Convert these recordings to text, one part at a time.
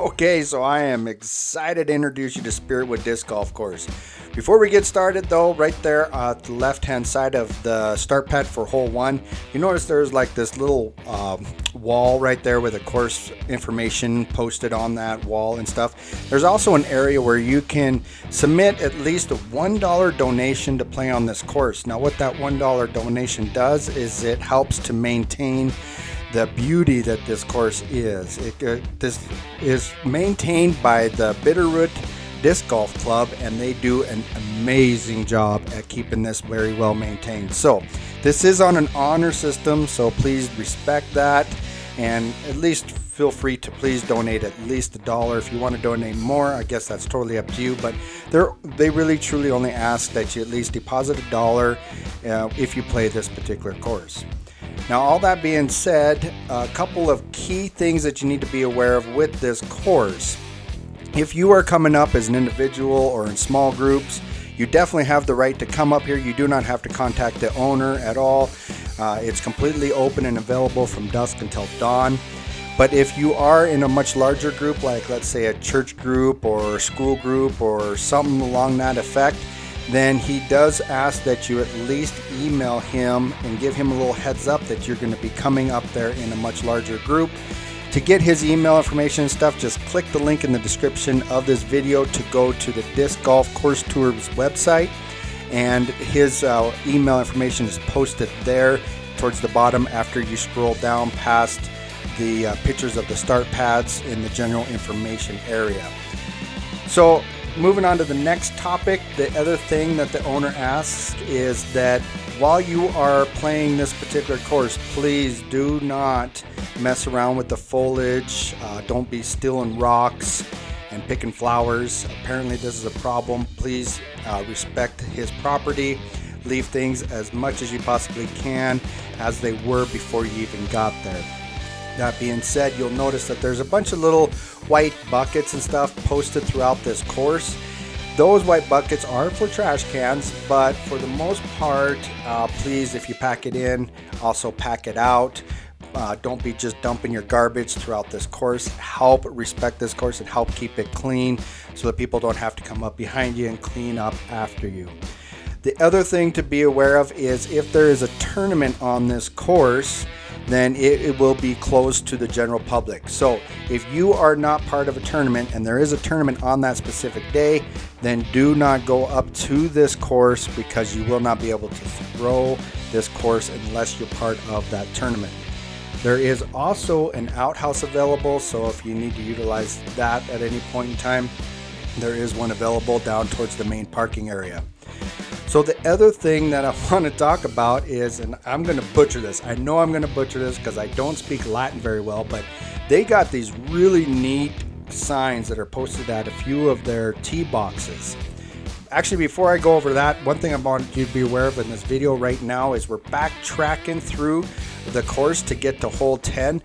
Okay, so I am excited to introduce you to Spiritwood Disc Golf Course. Before we get started though, right there at the left hand side of the start pad for hole 1, you notice there's like this little wall right there with the course information posted on that wall and stuff. There's also an area where you can submit at least a $1 donation to play on this course. Now what that $1 donation does is it helps to maintain the beauty that this course is. This is maintained by the Bitterroot Disc Golf Club, and they do an amazing job at keeping this very well maintained. So this is on an honor system, so please respect that, and at least feel free to please donate at least $1. If you want to donate more, I guess that's totally up to you, but they really truly only ask that you at least deposit $1 if you play this particular course. Now, all that being said, a couple of key things that you need to be aware of with this course. If you are coming up as an individual or in small groups, you definitely have the right to come up here. You do not have to contact the owner at all. It's completely open and available from dusk until dawn. But if you are in a much larger group, like let's say a church group or school group or something along that effect, then he does ask that you at least email him and give him a little heads up that you're going to be coming up there in a much larger group. To get his email information and stuff, just click the link in the description of this video to go to the Disc Golf Course Tours website, and his email information is posted there towards the bottom after you scroll down past the pictures of the start pads in the general information area. So moving on to the next topic, the other thing that the owner asks is that while you are playing this particular course, please do not mess around with the foliage. Don't be stealing rocks and picking flowers. Apparently this is a problem. Please respect his property. Leave things as much as you possibly can as they were before you even got there. That being said, you'll notice that there's a bunch of little white buckets and stuff posted throughout this course. Those white buckets are for trash cans, but for the most part, please, if you pack it in, also pack it out. Don't be just dumping your garbage throughout this course. Help respect this course and help keep it clean so that people don't have to come up behind you and clean up after you. The other thing to be aware of is if there is a tournament on this course, then it will be closed to the general public. So if you are not part of a tournament and there is a tournament on that specific day, then do not go up to this course because you will not be able to throw this course unless you're part of that tournament. There is also an outhouse available, so if you need to utilize that at any point in time, there is one available down towards the main parking area. So the other thing that I want to talk about is, and I'm going to butcher this. I know I'm going to butcher this because I don't speak Latin very well, but they got these really neat signs that are posted at a few of their tee boxes. Actually, before I go over that, one thing I want you to be aware of in this video right now is we're backtracking through the course to get to hole 10.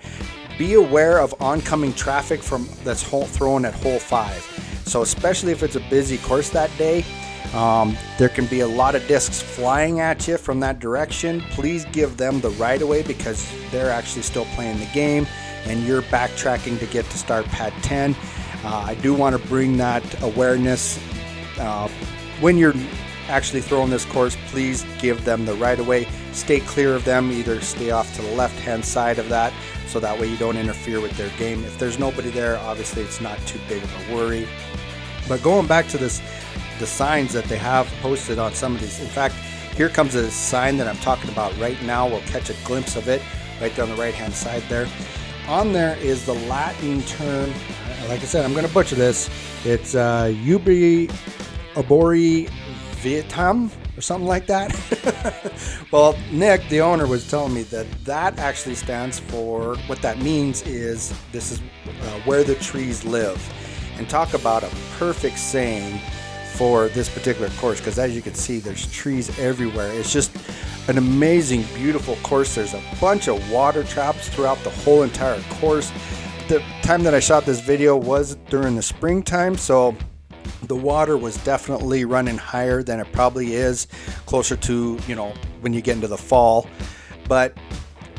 Be aware of oncoming traffic that's thrown at hole 5. So especially if it's a busy course that day, there can be a lot of discs flying at you from that direction. Please give them the right of way because they're actually still playing the game and you're backtracking to get to start pad 10. I do want to bring that awareness. When you're actually throwing this course, please give them the right of way. Stay clear of them. Either stay off to the left hand side of that so that way you don't interfere with their game. If there's nobody there, obviously it's not too big of a worry. But going back to the signs that they have posted on some of these. In fact, here comes a sign that I'm talking about right now. We'll catch a glimpse of it right there on the right hand side there. On there is the Latin term, like I said, I'm going to butcher this. It's UbiAbore Vitam or something like that. Well, Nick, the owner, was telling me that actually stands for, what that means is this is where the trees live. And talk about a perfect saying for this particular course, because as you can see, there's trees everywhere. It's just an amazing, beautiful course. There's a bunch of water traps throughout the whole entire course. The time that I shot this video was during the springtime, so the water was definitely running higher than it probably is closer to, when you get into the fall. But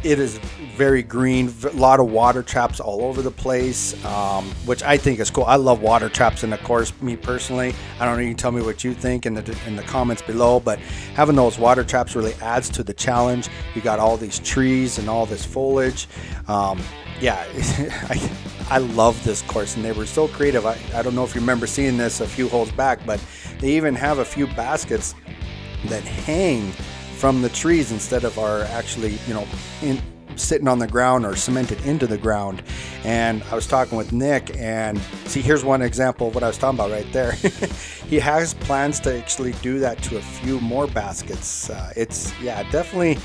It is very green, a lot of water traps all over the place, which I think is cool. I love water traps in the course, me personally. I don't know, you can tell me what you think in the comments below, but having those water traps really adds to the challenge. You got all these trees and all this foliage. Yeah, I love this course, and they were so creative. I don't know if you remember seeing this a few holes back, but they even have a few baskets that hang from the trees instead of are actually, sitting on the ground or cemented into the ground. And I was talking with Nick, and see, here's one example of what I was talking about right there. He has plans to actually do that to a few more baskets. It's definitely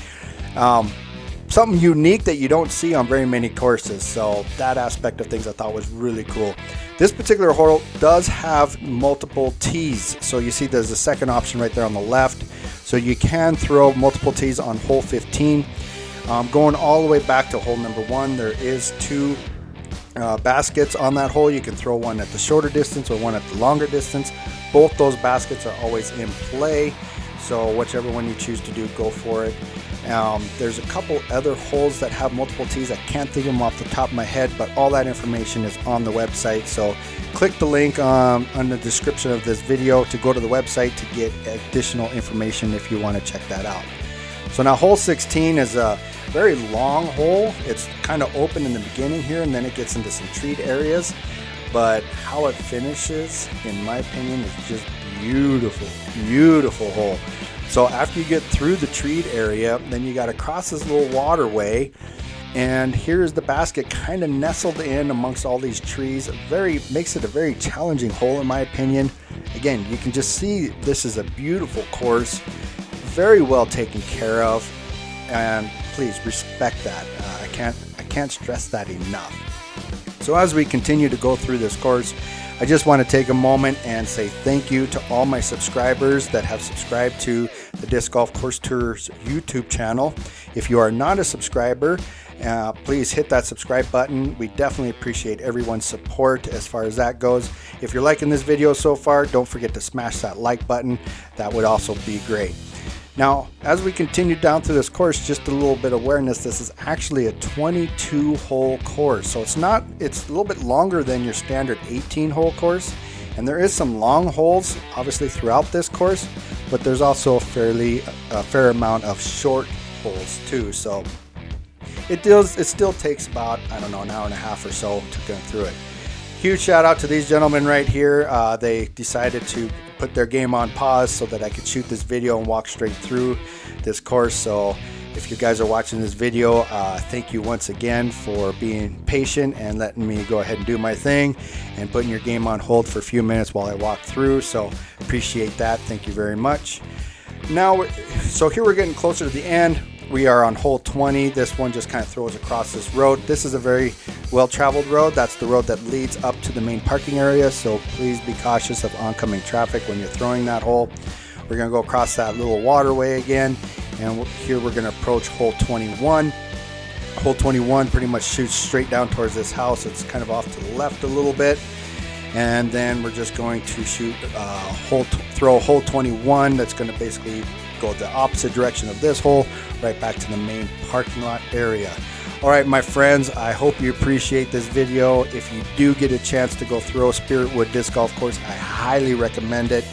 something unique that you don't see on very many courses. So that aspect of things I thought was really cool. This particular hole does have multiple tees. So you see there's a second option right there on the left. So you can throw multiple tees on hole 15. Going all the way back to hole number 1, there is 2 baskets on that hole. You can throw one at the shorter distance or one at the longer distance. Both those baskets are always in play. So whichever one you choose to do, go for it. There's a couple other holes that have multiple tees. I can't think of them off the top of my head, but all that information is on the website. So click the link on the description of this video to go to the website to get additional information if you want to check that out. So now hole 16 is a very long hole. It's kind of open in the beginning here, and then it gets into some treed areas. But how it finishes, in my opinion, is just beautiful, beautiful hole. So after you get through the treed area, then you got to cross this little waterway, and here's the basket kind of nestled in amongst all these trees. Makes it a very challenging hole in my opinion. Again, you can just see this is a beautiful course, very well taken care of, and please respect that. I can't stress that enough. So as we continue to go through this course, I just want to take a moment and say thank you to all my subscribers that have subscribed to the Disc Golf Course Tours YouTube channel. If you are not a subscriber, please hit that subscribe button. We definitely appreciate everyone's support as far as that goes. If you're liking this video so far, don't forget to smash that like button. That would also be great. Now, as we continue down through this course, just a little bit of awareness, this is actually a 22-hole course. So it's a little bit longer than your standard 18-hole course. And there is some long holes, obviously, throughout this course, but there's also a fair amount of short holes too. So it still takes about, I don't know, an hour and a half or so to go through it. Huge shout out to these gentlemen right here. They decided to put their game on pause so that I could shoot this video and walk straight through this course. So if you guys are watching this video, thank you once again for being patient and letting me go ahead and do my thing and putting your game on hold for a few minutes while I walk through. So appreciate that. Thank you very much. Now, so here we're getting closer to the end. We are on hole 20. This one just kind of throws across this road. This is a very well-traveled road. That's the road that leads up to the main parking area, so please be cautious of oncoming traffic when you're throwing that hole. We're going to go across that little waterway again, and here we're going to approach hole 21. Hole 21 pretty much shoots straight down towards this house. It's kind of off to the left a little bit, and then we're just going to throw hole 21. That's going to basically go the opposite direction of this hole, right back to the main parking lot area. All right, my friends, I hope you appreciate this video. If you do get a chance to go throw Spiritwood Disc Golf Course, I highly recommend it.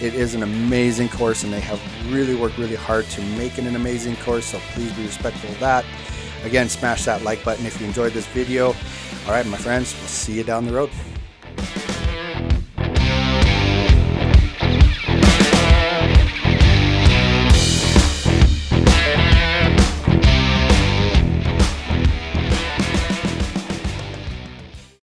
It is an amazing course, and they have really worked really hard to make it an amazing course, so please be respectful of that. Again, smash that like button if you enjoyed this video. All right, my friends, we'll see you down the road.